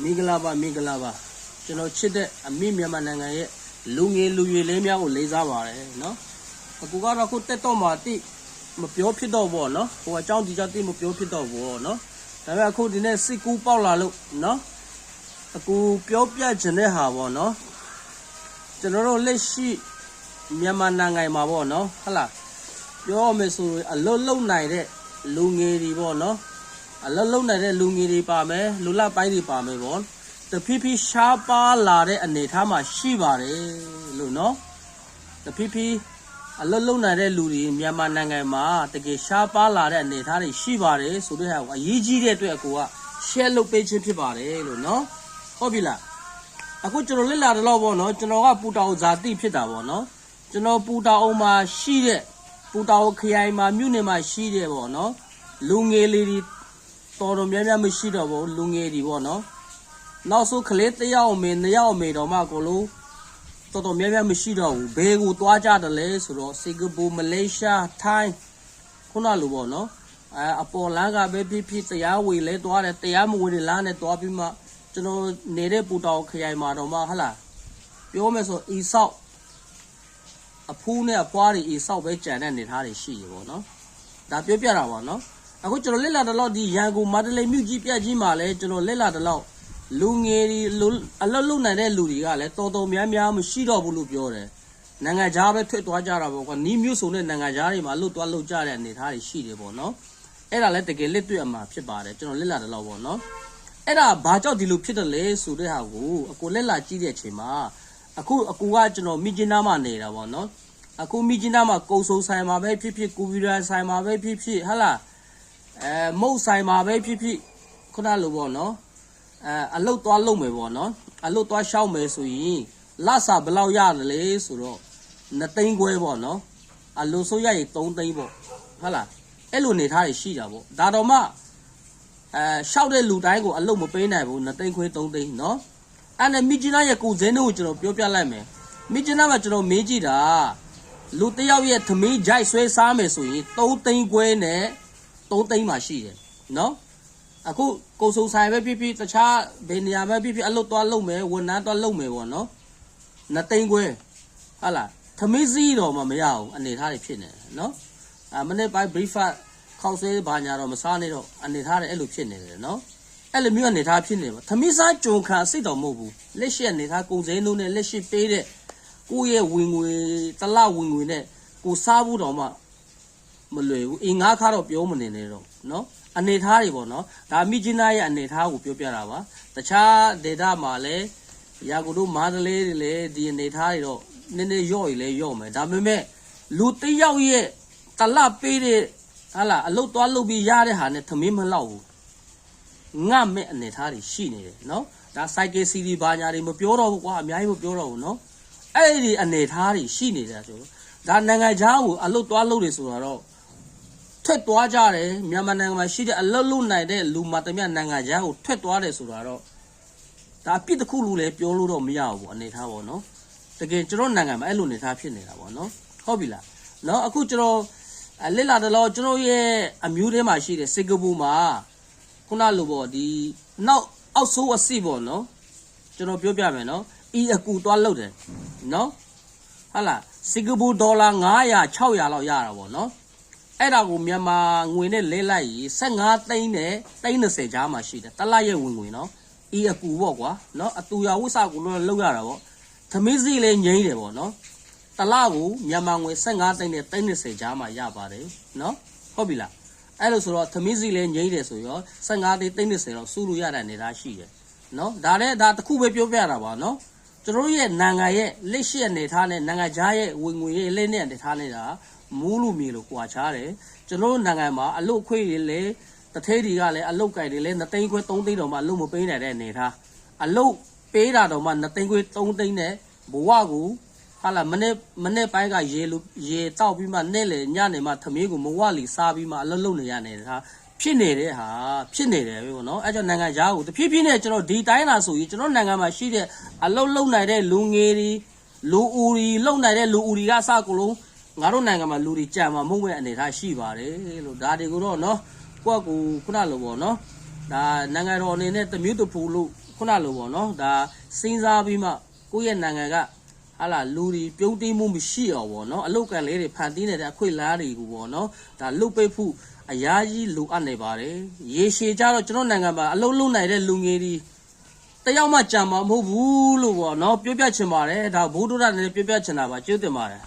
Migala baကျွန်တော်ချစ်တဲ့အမိမြန်မာနိုင်ငံရဲ့လူငယ်လူရွယ်လေးများကိုလေးစားပါတယ်နော်အခုကတော့ခုတက်တော့မှတိမပြောဖြစ်တော့ဘောနော်ဟိုအကြောင်းဒီကြောင့်တိမပြောဖြစ်တော့ဘောနော်ဒါပေမဲ့အခုဒီနေ့စစ်ကူပေါက်လာလို့နော်အခုပြောပြချင်တဲ့ဟာဘောနော်ကျွန်တော်တို့လက်ရှိမြန်မာနိုင်ငံမှာဘောနော်ဟုတ်လားပြောမယ်ဆိုအလုံးလုံးနိုင်တဲ့လူငယ်တွေဘောနော်အလုံးလုံးနိုင်တဲ့လူငယ်တွေပါမယ်လူလပိုင်းတွေပါမယ်ဘောတဖြည်းဖြည်းရှားပါလာတဲ့အနေအထားမှာရှိပါတယ်လို့နော်တဖြည်းဖြည်းအလုံးလုံးနိုင်တဲ့လူတွေမြန်မာနိုင်ငံမှာတကယ်ရှားပါလာတဲ့အနေအထားတွေရှိပါတယ်ဆိုတဲ့ဟာကိုအရေးကြီးတဲ့အတွက်အကူက share လုပ်ပေးခြင်းဖြစ်ပါတယ်လို့နော်ဟုတ်ပြီလားအခုကျွန်တော်လက်လာတော့ဗောနော်ကျွန်တော်ကပူတောင်ဇာတိဖြစ်တာဗောနော်ကျွန်တော်ပူတောင်မှာရှိတဲ့ပူတောင်ခရိုင်မှာမြို့နယ်မှာရှိတဲ့ဗောနော်လူငယ်လေးတွေတော်တော်များများမရှိတော့ဘူးလူငယ်တွေဗောနော်နောက်ဆုံးကလေးတယောက်မေနှစ်ယောက်မေတော့မှကိုလို့တော်တော်များများမရှိတော့ဘူးဘယ်ကိုသွားကြတယ်လဲဆိုတော့စင်ကာပူမလေးရှားထိုင်းခုနလိုပေါ့နော်အပေါ်လမ်းကပဲဖြစ်တရားဝင်လဲသွားတယ်တရားမဝင်တဲ့လမ်းနဲ့သွားပြီးမှကျွန်တော်နေတဲ့ပူတောင်ခရိုင်မှာတော့မှဟလာပြောမယ်ဆိုအီဆောက်အဖူးနဲ့အပွားတွေအီဆောက်ပဲကြံတဲ့နေသားတွေရှိရပေါ့နော်ဒါပြောပြတာပါနော်အခုကျွန်တော်လက်လာတော့ဒီရန်ကုန်မန္တလေးမြို့ကြီးပြကြီးမှာလဲကျွန်တော်လက်လာတော့လူငယ်တွေအလုံးလုံးနိုင်တဲ့လူတွေကလည်းတော်တော်များများမရှိတော့ဘူးလို့ပြောတယ်နိုင်ငံခြားပဲထွက်သွားကြတာပေါ့ကွာနီးမျိုးစုံတဲ့နိုင်ငံခြားတွေမှာလှုပ်သွားလှုပ်ကြတဲ့အနေအထားတွေရှိတယ်ပေါ့နော်အဲ့ဒါလည်းတကယ်လက်တွေ့အမှာဖြစ်ပါတယ်ကျွန်တော်လက်လာတယ်လို့ပေါ့နော်အဲ့ဒါဘာကြောင့်ဒီလိုဖြစ်တယ်လဲဆိုတဲ့ဟာကိုအကိုလက်လာကြည့်တဲ့အချိန်မှာအခုအကူကကျွန်တော်မိကျင်းသားမှာနေတာပေါ့နော်အခုမိကျင်းသားမှာကုံစုံဆိုင်မှာပဲဖြစ်ဖြစ်ကွန်ပျူတာဆိုင်မှာပဲဖြစ်ဖြစ်ဟလာမုတ်ဆိုင်မှာပဲဖြစ်ဖြစ်ခုနလိုပေါ့နော်အလုတ်သွားလုံမယ်ပေါ့နော်အလုတ်သွားရှောက်မယ်ဆိုရင်လစာဘယ်လောက်ရတယ်လဲဆိုတော့2သိန်းခွဲပေါ့နော်အလုတ်ဆိုရရင်3သိန်းပေါ့ဟုတ်လားအဲ့လိုနေထားတွေရှိတာပေါ့ဒါတော့မှရှောက်တဲ့လူတိုင်းကိုအလုတ်မပေးနိုင်ဘူး2သိန်းခွဲ3သိန်းနော်အဲ့နဲ့မိကျနာရဲ့ကိုဇင်းတို့ကိုကျွန်တော်ပြောပြလိုက်မယ်မိကျနာမှာကျွန်တော်မေးကြည့်တာလူတယောက်ရဲ့သမီးဂျိုက်ဆွဲစားမယ်ဆိုရင်3သိန်းခွဲနဲ့3သိန်းမှရှိတယ်နော်အခုကိုစုံဆိုင်ပဲဖြစ်ဖြစ်တခြားဘယ်နေရာပဲဖြစ်ဖြစ်အလုပ်သွားလုပ်မယ်ဝန်ထမ်းသွားလုပ်မယ်ပေါ့နော်2သိန်းခွဲဟာလားသမီးစီးတော့မှမရဘူးအနေထားတွေဖြစ်နေတယ်နော်မနေ့ပိုင်း brief ခောက်ဆွဲဘာညာတော့မစားနေတော့အနေထားတွေအဲ့လိုဖြစ်နေတယ်နော်အဲ့လိုမျိုးအနေထားဖြစ်နေပါသမီးစားကြုံခံစိတ်တော်မဟုတ်ဘူးလက်ရှိအနေထားကုန်စည်နှုန်းနဲ့လက်ရှိပေးတဲ့ကိုယ့်ရဲ့ဝင်ငွေတလဝင်ငွေနဲ့ကိုစားဖို့တော့မှမလွယ်ဘူးအင်းငါးခါတော့ပြောမနေနဲ့တော့နော်အနေထားတွေပေါ့နော်ဒါမိကျင်းသားရဲ့အနေထားကိုပြောပြတာပါတခြားဒေတာမှာလည်းရာကိုတို့မားတလေးတွေလည်းဒီအနေထားတွေတော့နည်းနည်းရော့ရည်လဲရော့မယ်ဒါပေမဲ့လူတယောက်ရဲ့တလပေးတဲ့ဟာလာအလုတ်သွားလုပ်ပြီးရတဲ့ဟာနဲ့သမင်းမလောက်ဘူးငတ်မဲ့အနေထားတွေရှိနေတယ်နော်ဒါစိုက်ကယ်စီဒီဘာညာတွေမပြောတော့ဘူးကွာအများကြီးမပြောတော့ဘူးနော်အဲ့ဒီအနေထားတွေရှိနေတယ်ဆိုတော့ဒါနိုင်ငံခြားကိုအလုတ်သွားလုပ်တယ်ဆိုတာတော့ထွက်သွားကြတယ်မြန်မာနိုင်ငံမှာရှိတဲ့အလုတ်လုနိုင်တဲ့လူမတမနိုင်ငံခြားကိုထွက်သွားတယ်ဆိုတာတော့ဒါအပြစ်တစ်ခုလို့လည်းပြောလို့တော့မရဘူးအနေထားပေါ့နော်တကယ်ကျွန်တော်နိုင်ငံမှာအဲ့လိုအနေထားဖြစ်နေတာပေါ့နော်ဟုတ်ပြီလားနော်အခုကျွန်တော်လက်လာတော့ကျွန်တော်ရဲ့အမျိုးထဲမှာရှိတဲ့စင်ကာပူမှာခုနလိုပေါ့ဒီနောက်အောက်ဆိုးအစီပေါ့နော်ကျွန်တော်ပြောပြမယ်နော်အီအကူသွားလောက်တယ်နော်ဟာလားစင်ကာပူဒေါ်လာ900 600လောက်ရတာပေါ့နော်အဲ့ဒါကိုမြန်မာငွေနဲ့လဲလိုက်ရင်15သိန်းနဲ့30ကြားမှာရှိတယ်တလရဲ့ဝင်ငွေနော်အီအကူပေါ့ကွာနော်အတူရဝိဆကိုလောက်ရတာပေါ့သမင်းစီလည်းငိမ့်တယ်ပေါ့နော်တလကိုမြန်မာငွေ15သိန်းနဲ့30ကြားမှာရပါတယ်နော်ဟုတ်ပြီလားအဲ့လိုဆိုတော့သမင်းစီလည်းငိမ့်တယ်ဆိုရော15သိန်း30တော့စုလို့ရတဲ့နေတာရှိတယ်နော်ဒါလည်းဒါတစ်ခုပဲပြောပြတာပါနော်ကျွန်တော်ရဲ့နိုင်ငံရဲ့လက်ရှိအနေထားနဲ့နိုင်ငံခြားရဲ့ဝင်ငွေရဲ့လက်နဲ့အနေထားနေတာမူးလူမြေလို့ကြွာချားတယ်ကျွန်တော်နိုင်ငံမှာအလုတ်ခွေတွေလည်းတထဲတွေကလည်းအလုတ်ကြိုက်တွေလည်း2သိန်းခွဲ3သိန်းတော့မှအလုတ်မပေးနိုင်တဲ့အနေထားအလုတ်ပေးတာတော့မှ2သိန်းခွဲ3သိန်းနဲ့ဘဝကိုဟာလာမနေ့ပိုင်းကရေတောက်ပြီးမှနေ့လေညနေမှသမီးကိုမဝလီစားပြီးမှအလုတ်လုပ်နေရနေတာဖြစ်နေတဲ့ဟာဖြစ်နေတယ်ပေါ့နော်အဲ့ကြောင့်နိုင်ငံခြားကိုတဖြည်းဖြည်းနဲ့ကျွန်တော်ဒီတိုင်းလာဆိုရင်ကျွန်တော်နိုင်ငံမှာရှိတဲ့အလုတ်လုံနိုင်တဲ့လူငယ်တွေလူဦးတွေလုံနိုင်တဲ့လူဦးတွေကစကုန်လုံးငါတို့နိုင်ငံမှာလူတွေကြံမှာမဟုတ်မဲ့အနေထားရှိပါတယ်လို့ဒါတွေကိုတော့နော်ကိုယ့်ကိုခုနလိုပေါ့နော်ဒါနိုင်ငံတော်အနေနဲ့တမျိုးတဖူလို့ ခုနလိုပေါ့နော်ဒါစဉ်းစားပြီးမှကိုယ့်ရဲ့နိုင်ငံကဟာလာလူတွေပြုံးတင်းမှုမရှိအောင်ပေါ့နော်အလုတ်ကန်လေးတွေဖန်တီးနေတဲ့အခွင့်အလားတွေကိုပေါ့နော်ဒါလုတ်ပိတ်ဖို့အရာကြီးလိုအပ်နေပါတယ်ရေရှည်ကြတော့ကျွန်တော်နိုင်ငံမှာအလုတ်လုံနိုင်တဲ့လူငယ်တွေတယောက်မှကြံမှာမဟုတ်ဘူးလို့ပေါ့နော်ပြောပြချင်ပါတယ်ဒါဘိုးတို့ရလည်းပြောပြချင်တာပါကျေးဇူးတင်ပါတယ်